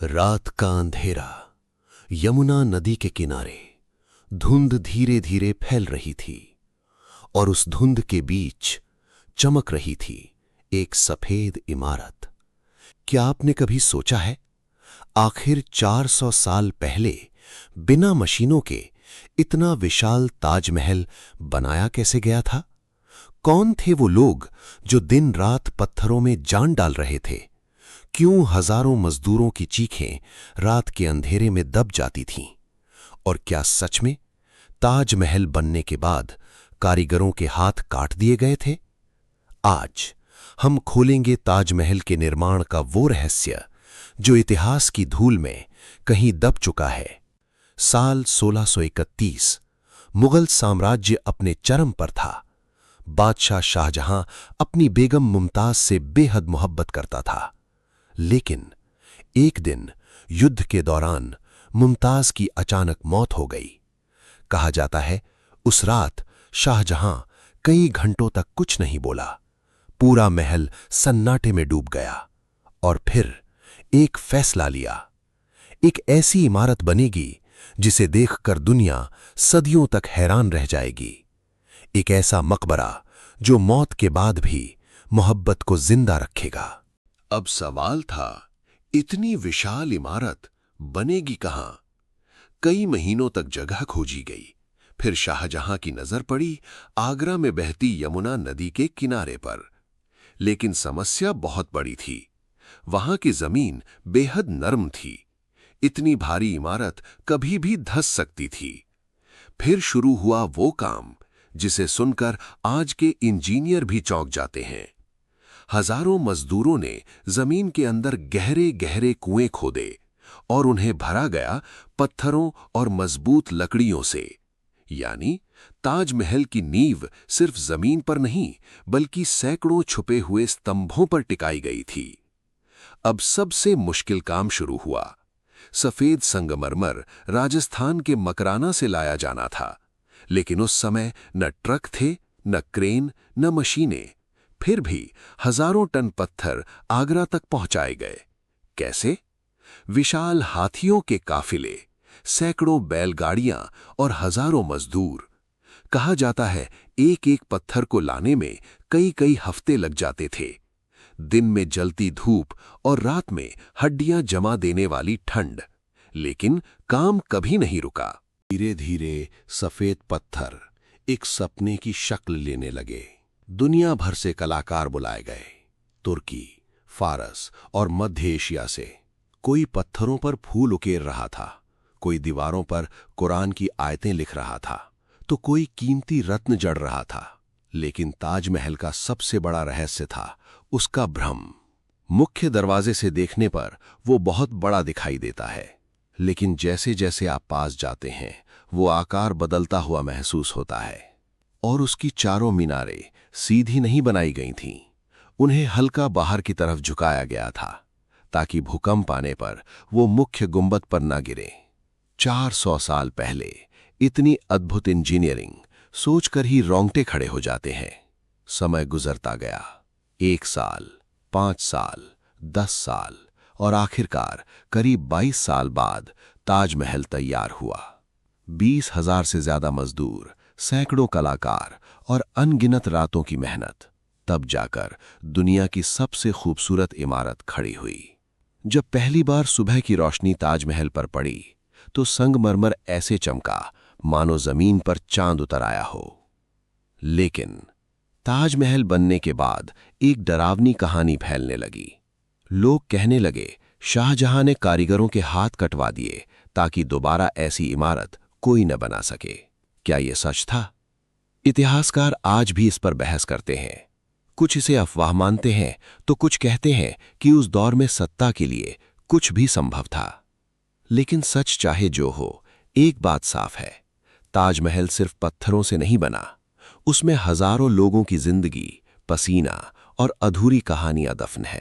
रात का अंधेरा, यमुना नदी के किनारे धुंध धीरे धीरे फैल रही थी और उस धुंध के बीच चमक रही थी एक सफेद इमारत। क्या आपने कभी सोचा है, आखिर 400 साल पहले बिना मशीनों के इतना विशाल ताजमहल बनाया कैसे गया था? कौन थे वो लोग जो दिन रात पत्थरों में जान डाल रहे थे? क्यों हजारों मजदूरों की चीखें रात के अंधेरे में दब जाती थीं? और क्या सच में ताजमहल बनने के बाद कारीगरों के हाथ काट दिए गए थे? आज हम खोलेंगे ताजमहल के निर्माण का वो रहस्य जो इतिहास की धूल में कहीं दब चुका है। साल 1631 मुगल साम्राज्य अपने चरम पर था। बादशाह शाहजहां अपनी बेगम मुमताज से बेहद मोहब्बत करता था, लेकिन एक दिन युद्ध के दौरान मुमताज की अचानक मौत हो गई। कहा जाता है उस रात शाहजहां कई घंटों तक कुछ नहीं बोला। पूरा महल सन्नाटे में डूब गया और फिर एक फैसला लिया। एक ऐसी इमारत बनेगी जिसे देखकर दुनिया सदियों तक हैरान रह जाएगी। एक ऐसा मकबरा जो मौत के बाद भी मोहब्बत को जिंदा रखेगा। अब सवाल था, इतनी विशाल इमारत बनेगी कहां? कई महीनों तक जगह खोजी गई। फिर शाहजहां की नजर पड़ी आगरा में बहती यमुना नदी के किनारे पर। लेकिन समस्या बहुत बड़ी थी। वहां की जमीन बेहद नरम थी। इतनी भारी इमारत कभी भी धंस सकती थी। फिर शुरू हुआ वो काम जिसे सुनकर आज के इंजीनियर भी चौंक जाते हैं। हजारों मजदूरों ने जमीन के अंदर गहरे गहरे कुएं खोदे और उन्हें भरा गया पत्थरों और मजबूत लकड़ियों से। यानी ताजमहल की नींव सिर्फ जमीन पर नहीं, बल्कि सैकड़ों छुपे हुए स्तंभों पर टिकाई गई थी। अब सबसे मुश्किल काम शुरू हुआ। सफेद संगमरमर राजस्थान के मकराना से लाया जाना था, लेकिन उस समय न ट्रक थे, न क्रेन, न मशीनें। फिर भी हजारों टन पत्थर आगरा तक पहुंचाए गए। कैसे? विशाल हाथियों के काफिले, सैकड़ों बैलगाड़ियां और हजारों मजदूर। कहा जाता है एक एक पत्थर को लाने में कई कई हफ्ते लग जाते थे। दिन में जलती धूप और रात में हड्डियां जमा देने वाली ठंड। लेकिन काम कभी नहीं रुका। धीरे धीरे सफेद पत्थर एक सपने की शक्ल लेने लगे। दुनिया भर से कलाकार बुलाए गए, तुर्की, फारस और मध्य एशिया से। कोई पत्थरों पर फूल उकेर रहा था, कोई दीवारों पर कुरान की आयतें लिख रहा था, तो कोई कीमती रत्न जड़ रहा था। लेकिन ताजमहल का सबसे बड़ा रहस्य था उसका भ्रम। मुख्य दरवाजे से देखने पर वो बहुत बड़ा दिखाई देता है, लेकिन जैसे जैसे आप पास जाते हैं वो आकार बदलता हुआ महसूस होता है। और उसकी चारों मीनारें सीधी नहीं बनाई गई थीं, उन्हें हल्का बाहर की तरफ झुकाया गया था ताकि भूकंप आने पर वो मुख्य गुंबद पर न गिरे। 400 साल पहले इतनी अद्भुत इंजीनियरिंग सोचकर ही रोंगटे खड़े हो जाते हैं। समय गुजरता गया। 1 साल, 5 साल, 10 साल और आखिरकार करीब 22 साल बाद ताजमहल तैयार हुआ। 20,000 से ज्यादा मजदूर, सैकड़ों कलाकार और अनगिनत रातों की मेहनत। तब जाकर दुनिया की सबसे खूबसूरत इमारत खड़ी हुई। जब पहली बार सुबह की रोशनी ताजमहल पर पड़ी तो संगमरमर ऐसे चमका मानो जमीन पर चांद उतर आया हो। लेकिन ताजमहल बनने के बाद एक डरावनी कहानी फैलने लगी। लोग कहने लगे शाहजहां ने कारीगरों के हाथ कटवा दिए ताकि दोबारा ऐसी इमारत कोई न बना सके। क्या यह सच था? इतिहासकार आज भी इस पर बहस करते हैं। कुछ इसे अफवाह मानते हैं तो कुछ कहते हैं कि उस दौर में सत्ता के लिए कुछ भी संभव था। लेकिन सच चाहे जो हो, एक बात साफ है, ताजमहल सिर्फ पत्थरों से नहीं बना, उसमें हजारों लोगों की जिंदगी, पसीना और अधूरी कहानियां दफन है।